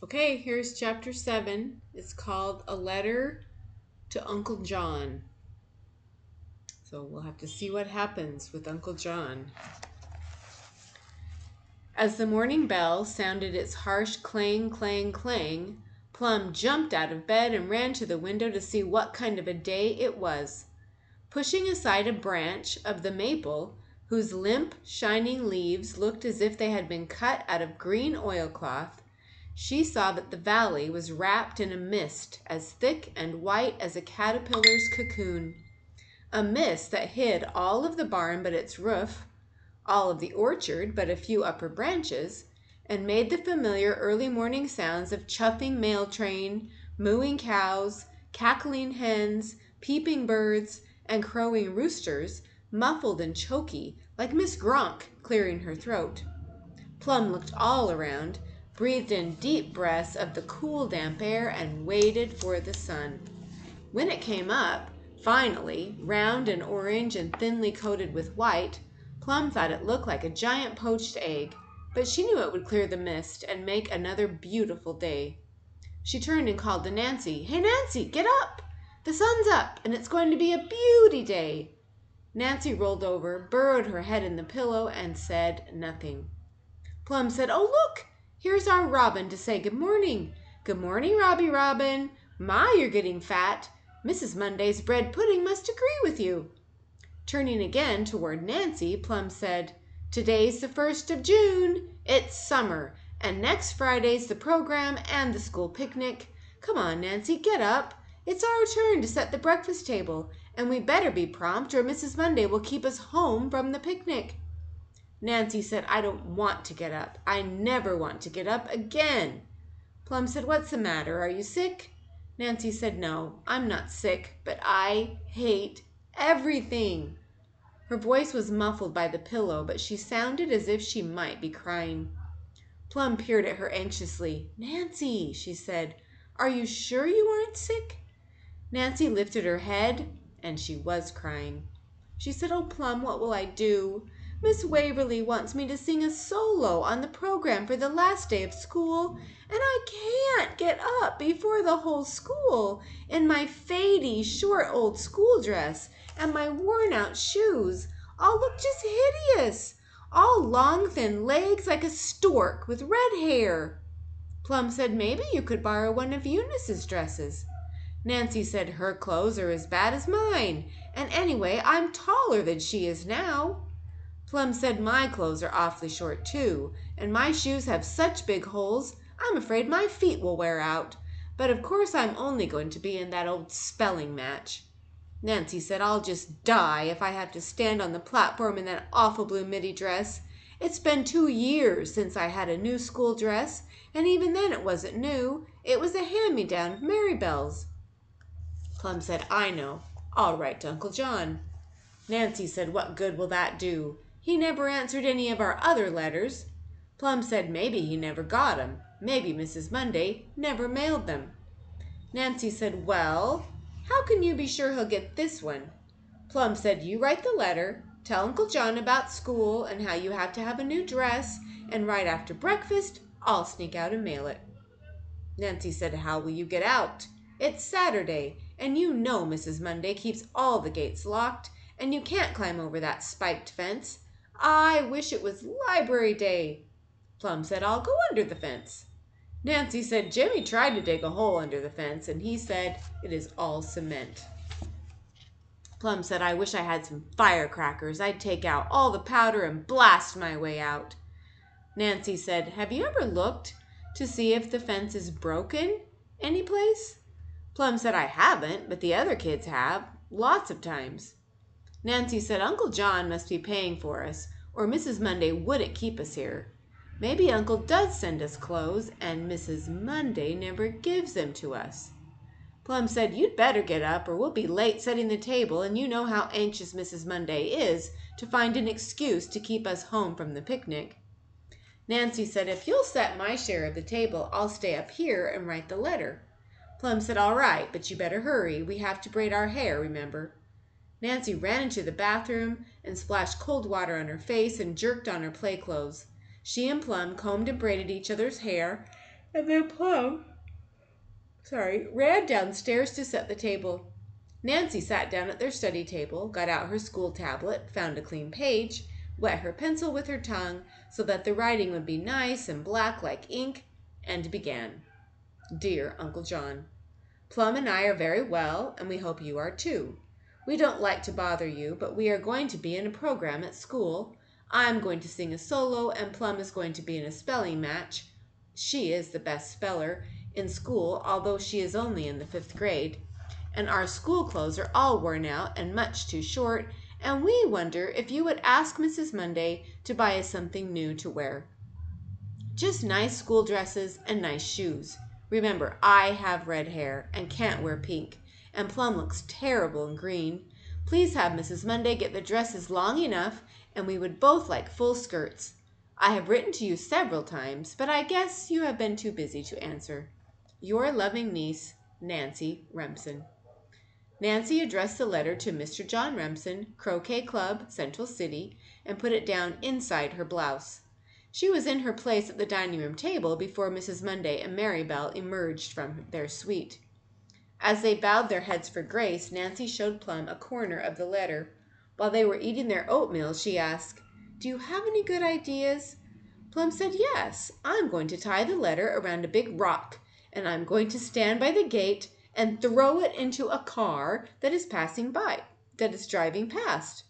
Okay, here's chapter 7. It's called A Letter to Uncle John. So we'll have to see what happens with Uncle John. As the morning bell sounded its harsh clang, clang, clang, Plum jumped out of bed and ran to the window to see what kind of a day it was. Pushing aside a branch of the maple, whose limp, shining leaves looked as if they had been cut out of green oilcloth, she saw that the valley was wrapped in a mist as thick and white as a caterpillar's cocoon, a mist that hid all of the barn but its roof, all of the orchard but a few upper branches, and made the familiar early morning sounds of chuffing mail train, mooing cows, cackling hens, peeping birds, and crowing roosters, muffled and choky, like Miss Gronk clearing her throat. Plum looked all around, breathed in deep breaths of the cool, damp air, and waited for the sun. When it came up, finally, round and orange and thinly coated with white, Plum thought it looked like a giant poached egg, but she knew it would clear the mist and make another beautiful day. She turned and called to Nancy. "Hey, Nancy, get up! The sun's up, and it's going to be a beauty day." Nancy rolled over, burrowed her head in the pillow, and said nothing. Plum said, "Oh, look! Here's our Robin to say good morning. Good morning, Robbie Robin. My, you're getting fat. Mrs. Monday's bread pudding must agree with you." Turning again toward Nancy, Plum said, "Today's the 1st of June. It's summer, and next Friday's the program and the school picnic. Come on, Nancy, get up. It's our turn to set the breakfast table, and we better be prompt or Mrs. Monday will keep us home from the picnic." Nancy said, "I don't want to get up. I never want to get up again." Plum said, "What's the matter? Are you sick?" Nancy said, "No, I'm not sick, but I hate everything." Her voice was muffled by the pillow, but she sounded as if she might be crying. Plum peered at her anxiously. "Nancy," she said, "are you sure you aren't sick?" Nancy lifted her head, and she was crying. She said, "Oh, Plum, what will I do? Miss Waverly wants me to sing a solo on the program for the last day of school, and I can't get up before the whole school in my fadey, short old school dress and my worn-out shoes. I'll look just hideous, all long, thin legs like a stork with red hair." Plum said, "Maybe you could borrow one of Eunice's dresses." Nancy said, "Her clothes are as bad as mine, and anyway, I'm taller than she is now." Plum said, "My clothes are awfully short too, and my shoes have such big holes, I'm afraid my feet will wear out. But of course I'm only going to be in that old spelling match." Nancy said, "I'll just die if I have to stand on the platform in that awful blue middy dress. It's been 2 years since I had a new school dress, and even then it wasn't new. It was a hand-me-down of Marybelle's." Plum said, "I know. I'll write to Uncle John." Nancy said, "What good will that do? He never answered any of our other letters." Plum said, "Maybe he never got 'em. Maybe Mrs. Monday never mailed them." Nancy said, "Well, how can you be sure he'll get this one?" Plum said, "You write the letter, tell Uncle John about school and how you have to have a new dress, and right after breakfast, I'll sneak out and mail it." Nancy said, "How will you get out? It's Saturday, and you know Mrs. Monday keeps all the gates locked, and you can't climb over that spiked fence. I wish it was library day." Plum said, "I'll go under the fence." Nancy said, "Jimmy tried to dig a hole under the fence, and he said it is all cement." Plum said, "I wish I had some firecrackers. I'd take out all the powder and blast my way out." Nancy said, "Have you ever looked to see if the fence is broken any place?" Plum said, "I haven't, but the other kids have, lots of times." Nancy said, "Uncle John must be paying for us, or Mrs. Monday wouldn't keep us here. Maybe Uncle does send us clothes, and Mrs. Monday never gives them to us." Plum said, "You'd better get up, or we'll be late setting the table, and you know how anxious Mrs. Monday is to find an excuse to keep us home from the picnic." Nancy said, "If you'll set my share of the table, I'll stay up here and write the letter." Plum said, "All right, but you better hurry. We have to braid our hair, remember." Nancy ran into the bathroom and splashed cold water on her face and jerked on her play clothes. She and Plum combed and braided each other's hair, And then Plum, ran downstairs to set the table. Nancy sat down at their study table, got out her school tablet, found a clean page, wet her pencil with her tongue so that the writing would be nice and black like ink, and began. Dear Uncle John, Plum and I are very well, and we hope you are too. We don't like to bother you, but we are going to be in a program at school. I'm going to sing a solo, and Plum is going to be in a spelling match. She is the best speller in school, although she is only in the 5th grade. And our school clothes are all worn out and much too short, and we wonder if you would ask Mrs. Monday to buy us something new to wear. Just nice school dresses and nice shoes. Remember, I have red hair and can't wear pink, and Plum looks terrible in green. Please have Mrs. Monday get the dresses long enough, and we would both like full skirts. I have written to you several times, but I guess you have been too busy to answer. Your loving niece, Nancy Remsen. Nancy addressed the letter to Mr. John Remsen, Croquet Club, Central City, and put it down inside her blouse. She was in her place at the dining room table before Mrs. Monday and Mary Bell emerged from their suite. As they bowed their heads for grace, Nancy showed Plum a corner of the letter. While they were eating their oatmeal, she asked, "Do you have any good ideas?" Plum said, "Yes, I'm going to tie the letter around a big rock, and I'm going to stand by the gate and throw it into a car that is driving past."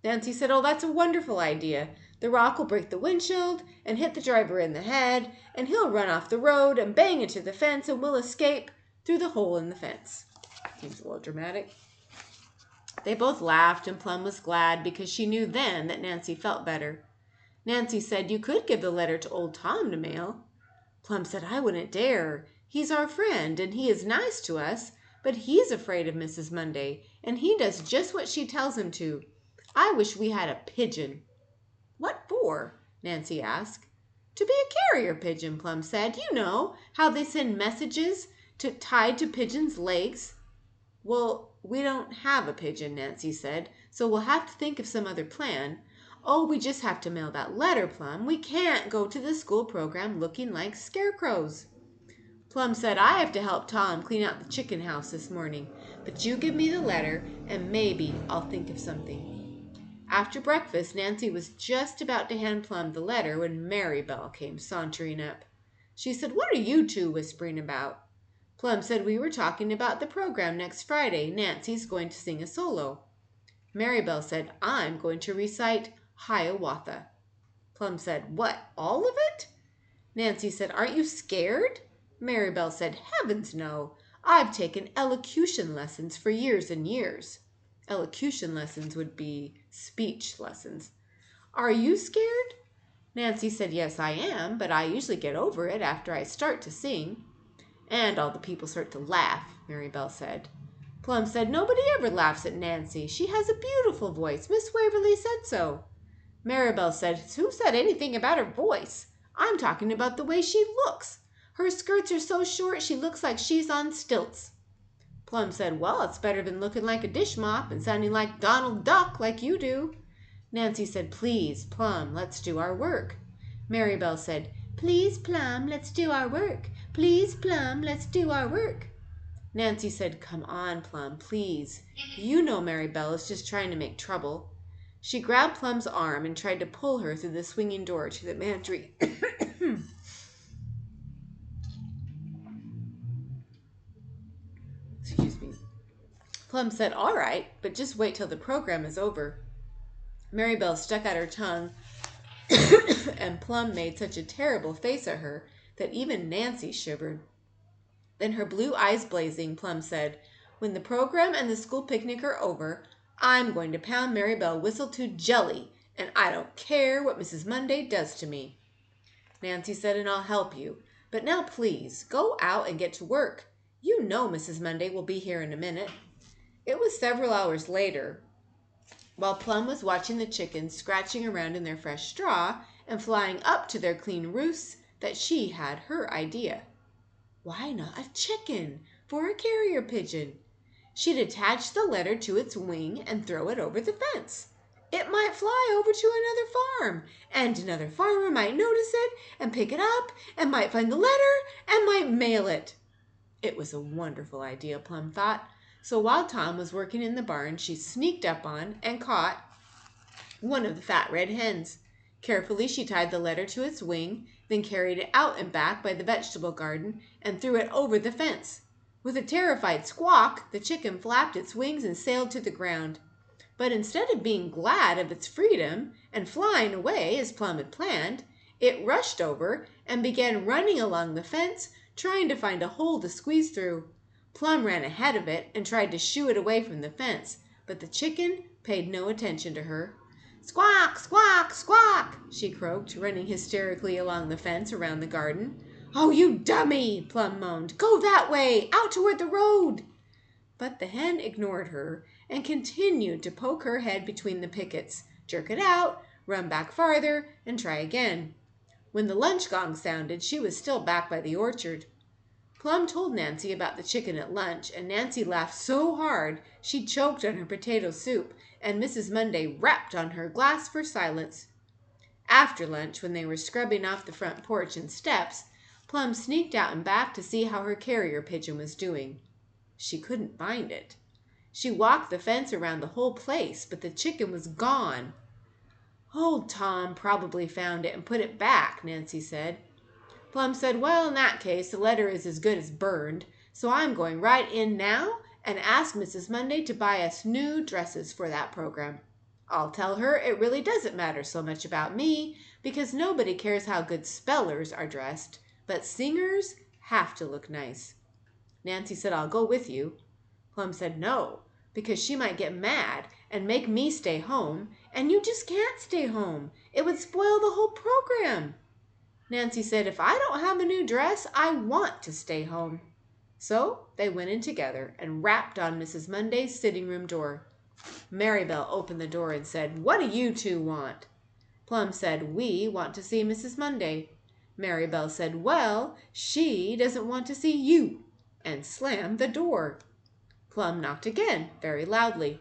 Nancy said, "Oh, that's a wonderful idea. The rock will break the windshield and hit the driver in the head, and he'll run off the road and bang into the fence, and we'll escape through the hole in the fence." Seems a little dramatic. They both laughed, and Plum was glad because she knew then that Nancy felt better. Nancy said, "You could give the letter to old Tom to mail." Plum said, "I wouldn't dare. He's our friend, and he is nice to us, but he's afraid of Mrs. Monday, and he does just what she tells him to. I wish we had a pigeon." "What for?" Nancy asked. "To be a carrier pigeon," Plum said. "You know how they send messages tied to pigeons' legs." "Well, we don't have a pigeon," Nancy said, "so we'll have to think of some other plan. Oh, we just have to mail that letter, Plum. We can't go to the school program looking like scarecrows." Plum said, "I have to help Tom clean out the chicken house this morning, but you give me the letter, and maybe I'll think of something." After breakfast, Nancy was just about to hand Plum the letter when Mary Bell came sauntering up. She said, "What are you two whispering about?" Plum said, "We were talking about the program next Friday. Nancy's going to sing a solo." Mary Bell said, "I'm going to recite Hiawatha." Plum said, "What, all of it?" Nancy said, "Aren't you scared?" Mary Bell said, "Heavens, no. I've taken elocution lessons for years and years." Elocution lessons would be speech lessons. "Are you scared?" Nancy said, "Yes, I am, but I usually get over it after I start to sing." "And all the people start to laugh," Mary Bell said. Plum said, "Nobody ever laughs at Nancy. She has a beautiful voice. Miss Waverly said so." Mary Bell said, "Who said anything about her voice? I'm talking about the way she looks. Her skirts are so short she looks like she's on stilts." Plum said, "Well, it's better than looking like a dish mop and sounding like Donald Duck like you do." Nancy said, "Please, Plum, let's do our work." Mary Bell said, "Please, Plum, let's do our work. Please, Plum, let's do our work." Nancy said, "Come on, Plum, please. You know Mary Bell is just trying to make trouble." She grabbed Plum's arm and tried to pull her through the swinging door to the pantry. Excuse me. Plum said, "All right, but just wait till the program is over." Mary Bell stuck out her tongue, and Plum made such a terrible face at her that even Nancy shivered. Then, her blue eyes blazing, Plum said, "When the program and the school picnic are over, I'm going to pound Mary Bell whistle to jelly, and I don't care what Mrs. Monday does to me." Nancy said, "And I'll help you. But now, please, go out and get to work. You know Mrs. Monday will be here in a minute." It was several hours later, while Plum was watching the chickens scratching around in their fresh straw and flying up to their clean roosts, that she had her idea. Why not a chicken for a carrier pigeon? She'd attach the letter to its wing and throw it over the fence. it might fly over to another farm, and another farmer might notice it and pick it up and might find the letter and might mail it. It was a wonderful idea, Plum thought. So while Tom was working in the barn, she sneaked up on and caught one of the fat red hens. Carefully she tied the letter to its wing, then carried it out and back by the vegetable garden and threw it over the fence. With a terrified squawk, the chicken flapped its wings and sailed to the ground. But instead of being glad of its freedom and flying away as Plum had planned, it rushed over and began running along the fence, trying to find a hole to squeeze through. Plum ran ahead of it and tried to shoo it away from the fence, but the chicken paid no attention to her. "Squawk, squawk, squawk!" she croaked, running hysterically along the fence around the garden. "Oh, you dummy!" Plum moaned. "Go that way, out toward the road." But the hen ignored her and continued to poke her head between the pickets, jerk it out, run back farther, and try again. When the lunch gong sounded, she was still back by the orchard. Plum told Nancy about the chicken at lunch, and Nancy laughed so hard she choked on her potato soup, and Mrs. Monday rapped on her glass for silence. After lunch, when they were scrubbing off the front porch and steps, Plum sneaked out and back to see how her carrier pigeon was doing. She couldn't find it. She walked the fence around the whole place, but the chicken was gone. "Old Tom probably found it and put it back," Nancy said. Plum said, "Well, in that case, the letter is as good as burned, so I'm going right in now and ask Mrs. Monday to buy us new dresses for that program. I'll tell her it really doesn't matter so much about me, because nobody cares how good spellers are dressed, but singers have to look nice." Nancy said, "I'll go with you." Plum said no, because she might get mad and make me stay home, and you just can't stay home. It would spoil the whole program. Nancy said, "If I don't have a new dress, I want to stay home." So they went in together and rapped on Mrs. Monday's sitting room door. Marybelle opened the door and said, "What do you two want?" Plum said, "We want to see Mrs. Monday." Marybelle said, "Well, she doesn't want to see you," and slammed the door. Plum knocked again, very loudly.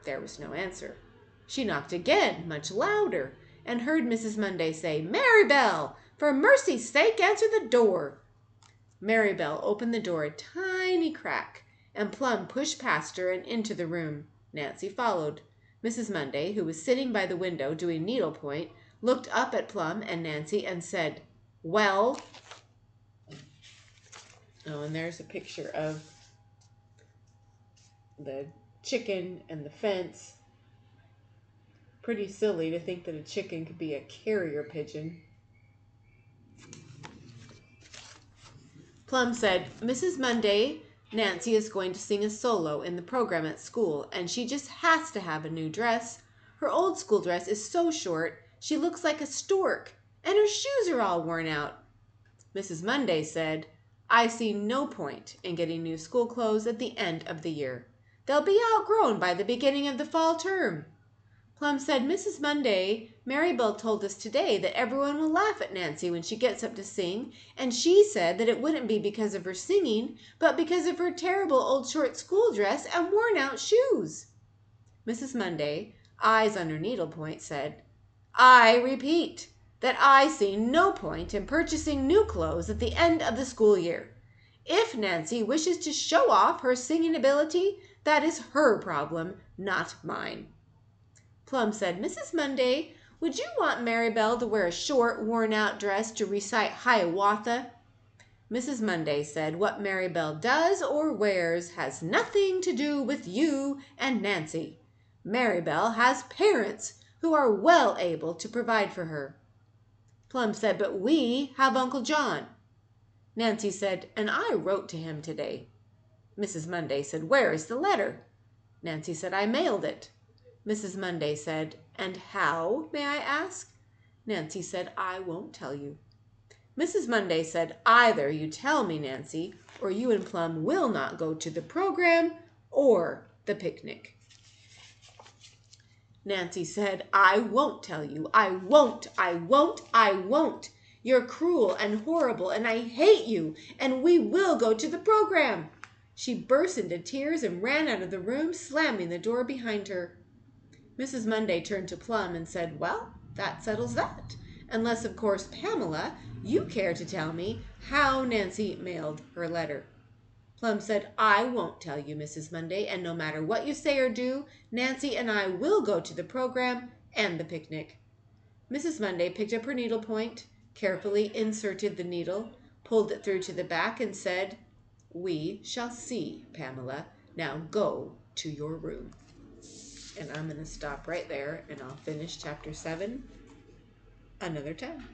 There was no answer. She knocked again, much louder, and heard Mrs. Monday say, "Marybelle, for mercy's sake, answer the door." Marybelle opened the door a tiny crack, and Plum pushed past her and into the room. Nancy followed. Mrs. Monday, who was sitting by the window doing needlepoint, looked up at Plum and Nancy and said, "Well?" Oh, and there's a picture of the chicken and the fence. Pretty silly to think that a chicken could be a carrier pigeon. Plum said, "Mrs. Monday, Nancy is going to sing a solo in the program at school, and she just has to have a new dress. Her old school dress is so short, she looks like a stork, and her shoes are all worn out." Mrs. Monday said, "I see no point in getting new school clothes at the end of the year. They'll be outgrown by the beginning of the fall term." Plum said, "Mrs. Monday, Marybelle told us today that everyone will laugh at Nancy when she gets up to sing, and she said that it wouldn't be because of her singing, but because of her terrible old short school dress and worn out shoes." Mrs. Monday, eyes on her needlepoint, said, "I repeat that I see no point in purchasing new clothes at the end of the school year. If Nancy wishes to show off her singing ability, that is her problem, not mine." Plum said, "Mrs. Monday, would you want Marybelle to wear a short, worn-out dress to recite Hiawatha?" Mrs. Monday said, "What Marybelle does or wears has nothing to do with you and Nancy. Marybelle has parents who are well able to provide for her." Plum said, "But we have Uncle John." Nancy said, "And I wrote to him today." Mrs. Monday said, "Where is the letter?" Nancy said, "I mailed it." Mrs. Monday said, "And how, may I ask?" Nancy said, "I won't tell you." Mrs. Monday said, "Either you tell me, Nancy, or you and Plum will not go to the program or the picnic." Nancy said, "I won't tell you. I won't, I won't, I won't. You're cruel and horrible, and I hate you, and we will go to the program." She burst into tears and ran out of the room, slamming the door behind her. Mrs. Monday turned to Plum and said, "Well, that settles that. Unless, of course, Pamela, you care to tell me how Nancy mailed her letter." Plum said, "I won't tell you, Mrs. Monday, and no matter what you say or do, Nancy and I will go to the program and the picnic." Mrs. Monday picked up her needlepoint, carefully inserted the needle, pulled it through to the back, and said, "We shall see, Pamela. Now go to your room." And I'm going to stop right there, and I'll finish chapter 7 another time.